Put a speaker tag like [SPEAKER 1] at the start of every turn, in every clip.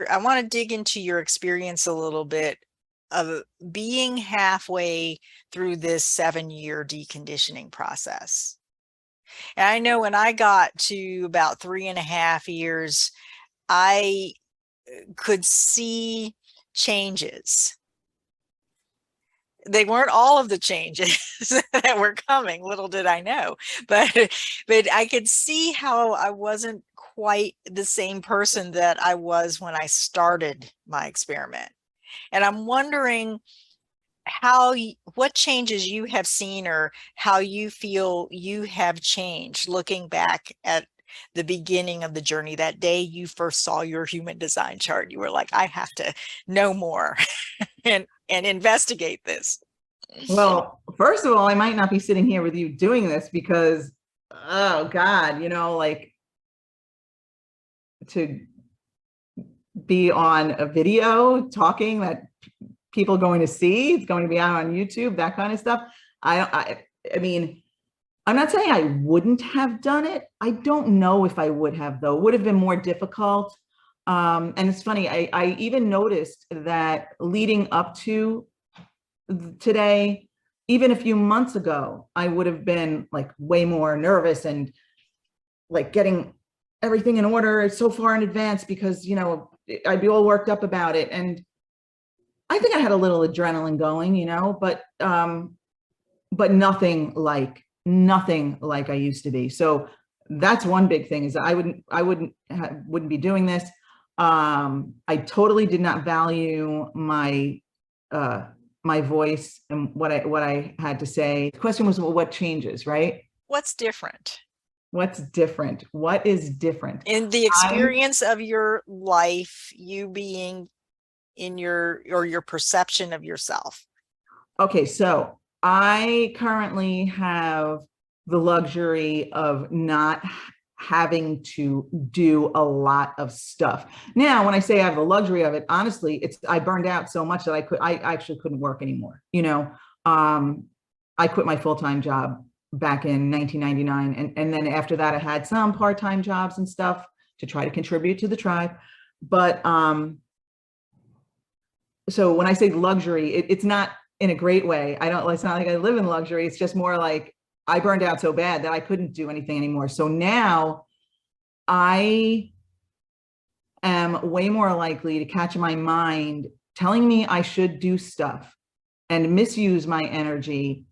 [SPEAKER 1] I want to dig into your experience a little bit of being halfway through this 7-year deconditioning process. And I know when I got to about 3.5 years, I could see changes. They weren't all of the changes that were coming, little did I know, but I could see how I wasn't quite the same person that I was when I started my experiment. And I'm wondering what changes you have seen, or how you feel you have changed looking back at the beginning of the journey. That day you first saw your human design chart, you were like, I have to know more and investigate this.
[SPEAKER 2] Well, first of all, I might not be sitting here with you doing this because, oh God, like to be on a video talking that people are going to see, it's going to be out on YouTube, that kind of stuff. I mean, I'm not saying I wouldn't have done it. I don't know if I would have, though. It would have been more difficult. And it's funny, I even noticed that leading up to today, even a few months ago, I would have been like way more nervous and like getting everything in order so far in advance because, I'd be all worked up about it. And I think I had a little adrenaline going, but nothing like I used to be. So that's one big thing, is that I wouldn't be doing this. I totally did not value my voice and what I had to say. The question was, well, what changes, right?
[SPEAKER 1] What's different?
[SPEAKER 2] What's different? What is different?
[SPEAKER 1] In the experience of your life, you being in your perception of yourself.
[SPEAKER 2] Okay, so I currently have the luxury of not having to do a lot of stuff. Now, when I say I have the luxury of it, honestly, I burned out so much that I actually couldn't work anymore. I quit my full-time job back in 1999. And then after that, I had some part-time jobs and stuff to try to contribute to the tribe. But so when I say luxury, it's not in a great way. It's not like I live in luxury. It's just more like I burned out so bad that I couldn't do anything anymore. So now I am way more likely to catch my mind telling me I should do stuff and misuse my energy.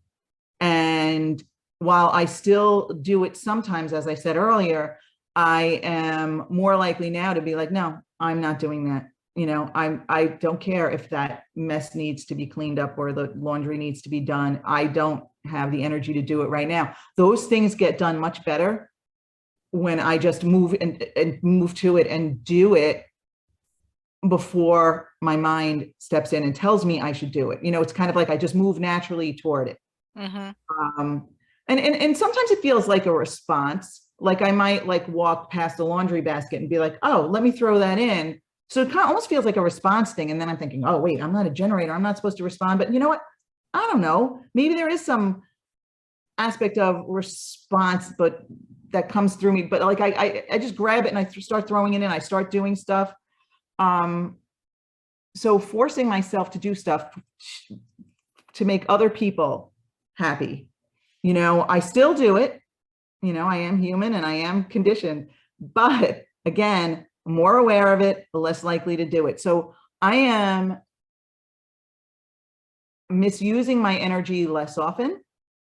[SPEAKER 2] And while I still do it sometimes, as I said earlier, I am more likely now to be like, no, I'm not doing that. I don't care if that mess needs to be cleaned up or the laundry needs to be done. I don't have the energy to do it right now. Those things get done much better when I just move and move to it and do it before my mind steps in and tells me I should do it. It's kind of like I just move naturally toward it. Mm-hmm. And sometimes it feels like a response. Like I might like walk past the laundry basket and be like, oh, let me throw that in. So it kind of almost feels like a response thing. And then I'm thinking, oh, wait, I'm not a generator. I'm not supposed to respond. But you know what? I don't know. Maybe there is some aspect of response, but that comes through me. But like I just grab it and I start throwing it in. I start doing stuff. So forcing myself to do stuff to make other people happy. I still do it. I am human and I am conditioned. But again, more aware of it, less likely to do it. So I am misusing my energy less often,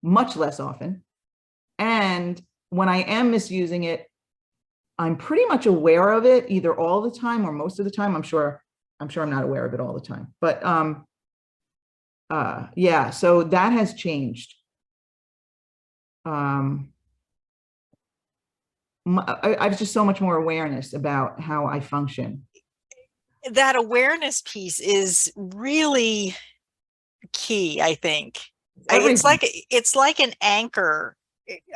[SPEAKER 2] much less often. And when I am misusing it, I'm pretty much aware of it either all the time or most of the time. I'm sure I'm not aware of it all the time. But yeah, so that has changed. I have just so much more awareness about how I function.
[SPEAKER 1] That awareness piece is really key, I think. It's like an anchor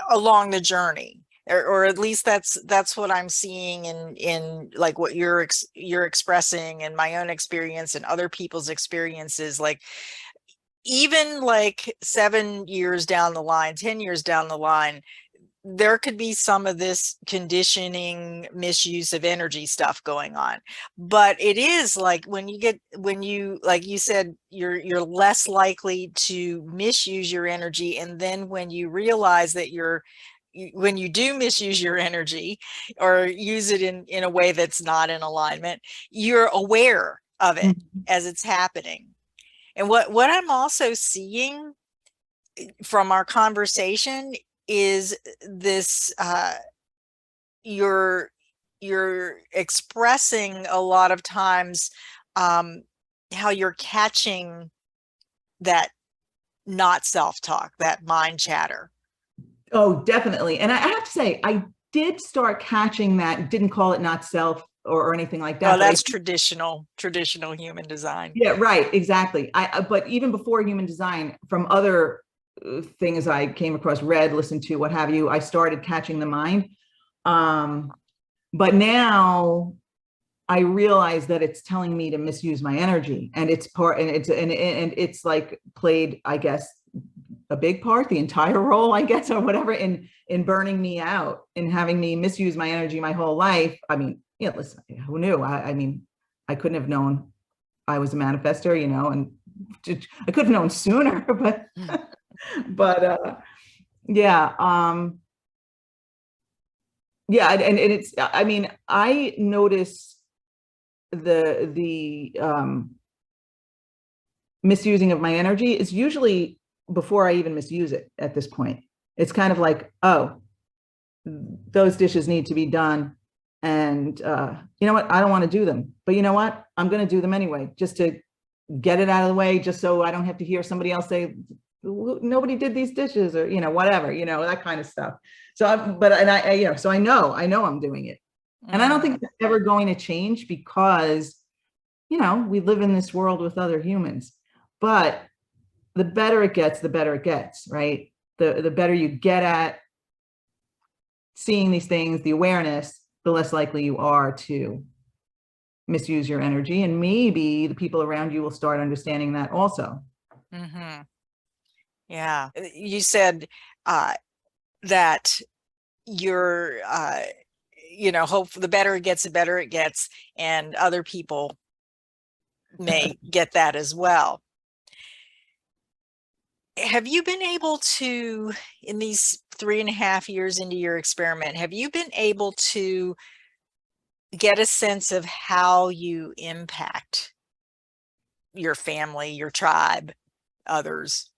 [SPEAKER 1] along the journey, or at least that's what I'm seeing in like what you're expressing, and my own experience and other people's experiences. Like even like 7 years down the line, 10 years down the line, there could be some of this conditioning misuse of energy stuff going on, but it is like when you like you said, you're less likely to misuse your energy. And then when you realize that when you do misuse your energy or use it in a way that's not in alignment, you're aware of it as it's happening. And what I'm also seeing from our conversation is this, you're expressing a lot of times how you're catching that not self-talk, that mind chatter.
[SPEAKER 2] Oh, definitely. And I have to say, I did start catching that, didn't call it not self or anything like that.
[SPEAKER 1] Oh, that's traditional human design.
[SPEAKER 2] Yeah, right. Exactly. But even before human design, from other things I came across, read, listened to, what have you, I started catching the mind. But now I realize that it's telling me to misuse my energy, and it's it's like played, I guess, a big part, the entire role, I guess, or whatever, in burning me out, in having me misuse my energy my whole life. I mean, yeah, listen, who knew? I mean, I couldn't have known I was a manifestor, and I could have known sooner, but yeah, yeah, and it's, I mean, I notice the misusing of my energy is usually before I even misuse it. At this point, it's kind of like, oh, those dishes need to be done, and you know what, I don't want to do them, but you know what, I'm going to do them anyway, just to get it out of the way, just so I don't have to hear somebody else say nobody did these dishes, or whatever, that kind of stuff. So so I know I'm doing it, and I don't think it's ever going to change, because we live in this world with other humans. But the better it gets, the better it gets, right? The better you get at seeing these things, the awareness, the less likely you are to misuse your energy. And maybe the people around you will start understanding that also.
[SPEAKER 1] Mm-hmm. Yeah. You said that you're, hope the better it gets, the better it gets. And other people may get that as well. Have you been able to, in these 3.5 years into your experiment, have you been able to get a sense of how you impact your family, your tribe, others?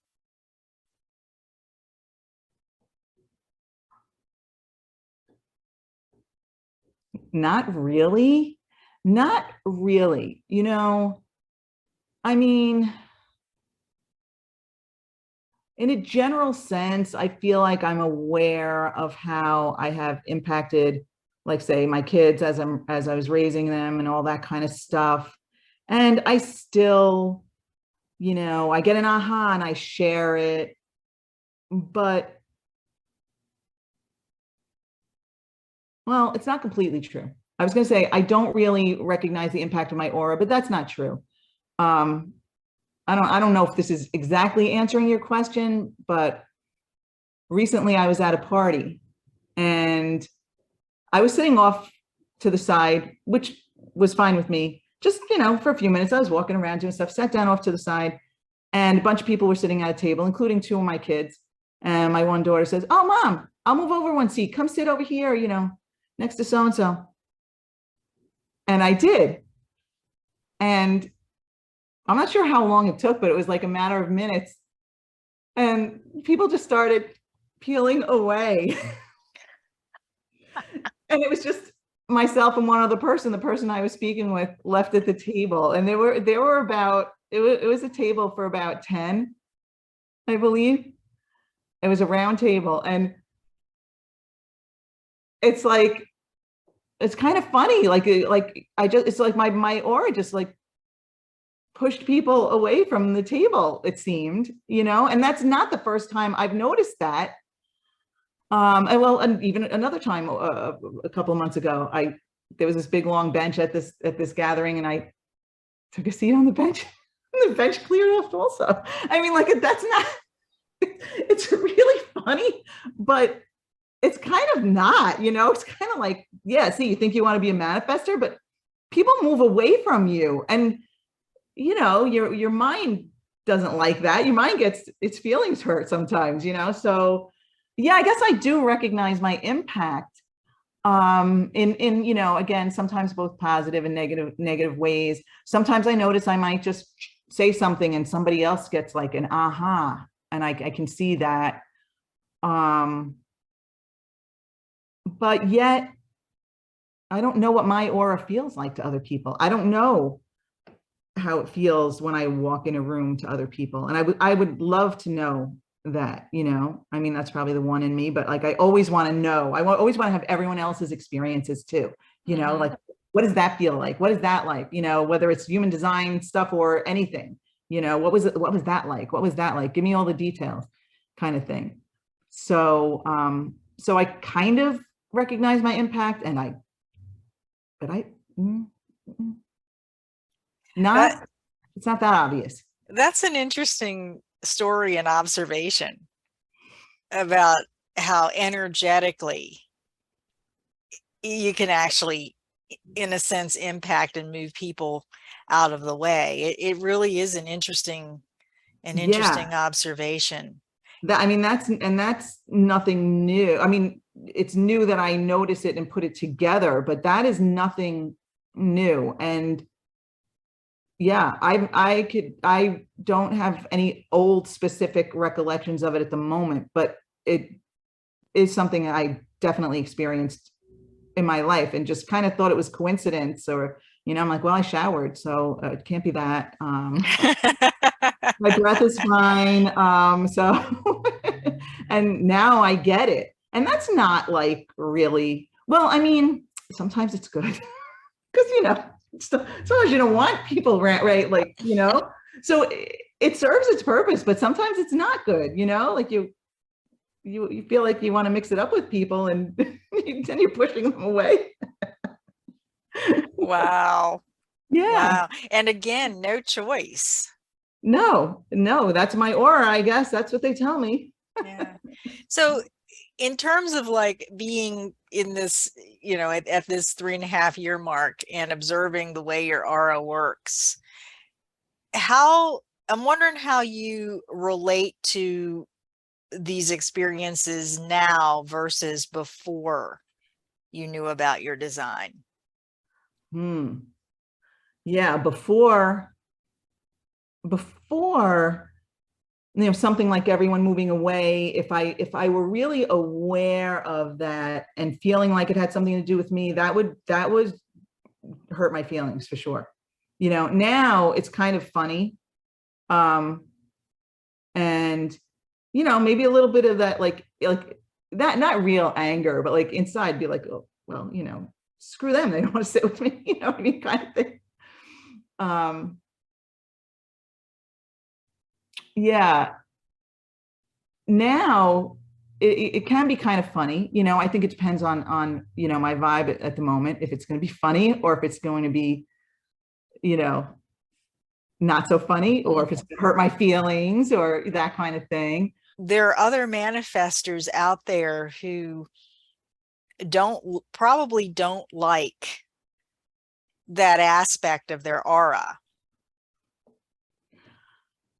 [SPEAKER 2] Not really. Not really. I mean, in a general sense, I feel like I'm aware of how I have impacted, like, say, my kids as I was raising them and all that kind of stuff. And I still, I get an aha and I share it. But, well, it's not completely true. I was going to say, I don't really recognize the impact of my aura, but that's not true. I don't know if this is exactly answering your question, but recently I was at a party and I was sitting off to the side, which was fine with me. Just, for a few minutes, I was walking around doing stuff, sat down off to the side, and a bunch of people were sitting at a table, including 2 of my kids. And my one daughter says, "Oh, Mom, I'll move over one seat. Come sit over here, next to so-and-so." And I did. And I'm not sure how long it took, but it was like a matter of minutes. And people just started peeling away. And it was just myself and one other person, the person I was speaking with, left at the table. And there were about, it was a table for about 10, I believe. It was a round table. And it's like, it's kind of funny. It's like my aura just like pushed people away from the table, it seemed, and that's not the first time I've noticed that. And even another time, a couple of months ago, there was this big long bench at this gathering, and I took a seat on the bench, and the bench cleared off also. I mean, like, that's not, it's really funny, but it's kind of not, it's kind of like, yeah, see, you think you want to be a manifester, but people move away from you. And, your mind doesn't like that. Your mind gets its feelings hurt sometimes, So yeah, I guess I do recognize my impact in again, sometimes both positive and negative ways. Sometimes I notice I might just say something and somebody else gets like an aha, and I can see that. But yet I don't know what my aura feels like to other people. I don't know how it feels when I walk in a room to other people. And I would love to know that, I mean, that's probably the one in me, but like, I always want to know, always want to have everyone else's experiences too, like, what does that feel like? What is that like? Whether it's human design stuff or anything, what was it? What was that like? What was that like? Give me all the details, kind of thing. So, so I kind of recognize my impact, but
[SPEAKER 1] That
[SPEAKER 2] it's not that obvious.
[SPEAKER 1] that's an interesting story and observation about how energetically you can actually, in a sense, impact and move people out of the way. It really is an interesting
[SPEAKER 2] Yeah.
[SPEAKER 1] observation.
[SPEAKER 2] I mean, that's nothing new. I mean, it's new that I notice it and put it together, but that is nothing new. And yeah, I don't have any old specific recollections of it at the moment, but it is something I definitely experienced in my life, and just kind of thought it was coincidence, or, I'm like, well, I showered, so it can't be that. My breath is fine. So, and now I get it. And that's not like really, well, I mean, sometimes it's good because, sometimes you don't want people, right? Like, so it serves its purpose, but sometimes it's not good, like you feel like you want to mix it up with people, and then you're pushing them away.
[SPEAKER 1] Wow.
[SPEAKER 2] Yeah.
[SPEAKER 1] Wow. And again, no choice.
[SPEAKER 2] No, that's my aura, I guess. That's what they tell me.
[SPEAKER 1] Yeah. So in terms of like being in this, at this 3.5 year mark and observing the way your aura works, I'm wondering how you relate to these experiences now versus before you knew about your design.
[SPEAKER 2] Yeah, before something like everyone moving away, if I were really aware of that and feeling like it had something to do with me, that would hurt my feelings for sure. Now it's kind of funny, and maybe a little bit of that, like that, not real anger, but like inside be like, oh well, screw them, they don't want to sit with me, what I mean, kind of thing. Yeah, now it can be kind of funny. I think it depends on my vibe at the moment, if it's going to be funny or if it's going to be not so funny, or if it's going to hurt my feelings or that kind of thing.
[SPEAKER 1] There are other manifestors out there who probably don't like that aspect of their aura.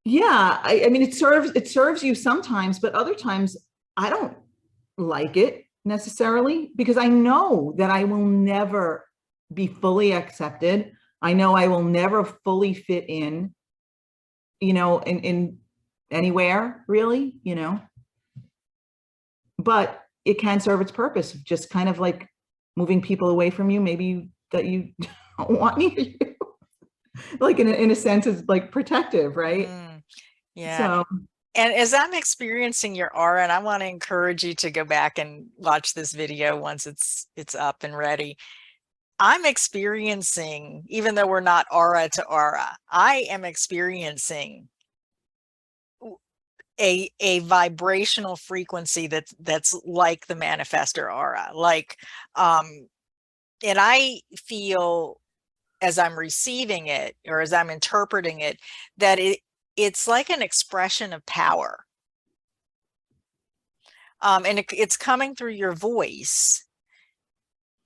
[SPEAKER 2] Yeah, I mean, it serves you sometimes, but other times I don't like it necessarily, because I know that I will never be fully accepted. I know I will never fully fit in, in anywhere really, but it can serve its purpose of just kind of like moving people away from you, maybe that you don't want me to do. Like in a sense, is like protective, right?
[SPEAKER 1] Yeah.
[SPEAKER 2] So,
[SPEAKER 1] and as I'm experiencing your aura, and I want to encourage you to go back and watch this video once it's up and ready. I'm experiencing, even though we're not aura to aura, I am experiencing a vibrational frequency that's like the manifestor aura. Like, and I feel, as I'm receiving it or as I'm interpreting it, that it's like an expression of power. And it's coming through your voice.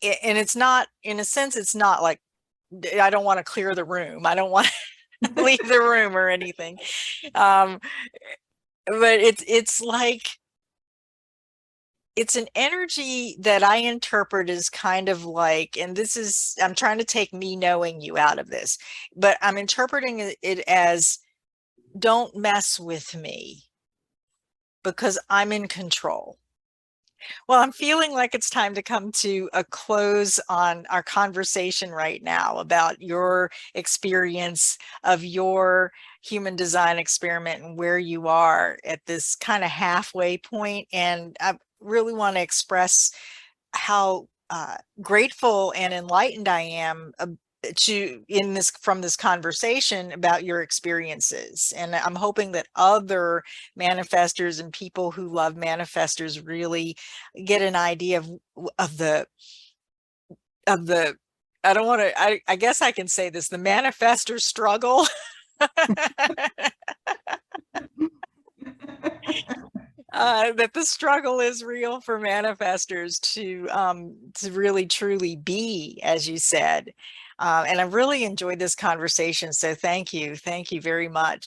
[SPEAKER 1] And it's not, in a sense, it's not like, I don't want to clear the room. I don't want to leave the room or anything. But it's like, it's an energy that I interpret as kind of like, and this is, I'm trying to take me knowing you out of this, but I'm interpreting it as, don't mess with me because I'm in control. Well, I'm feeling like it's time to come to a close on our conversation right now about your experience of your human design experiment and where you are at this kind of halfway point. And I really want to express how grateful and enlightened I am from this conversation about your experiences. And I'm hoping that other manifestors and people who love manifestors really get an idea of the I don't want to, I guess I can say this, the manifestor struggle. That the struggle is real for manifestors to really truly be, as you said. And I've really enjoyed this conversation. So thank you very much.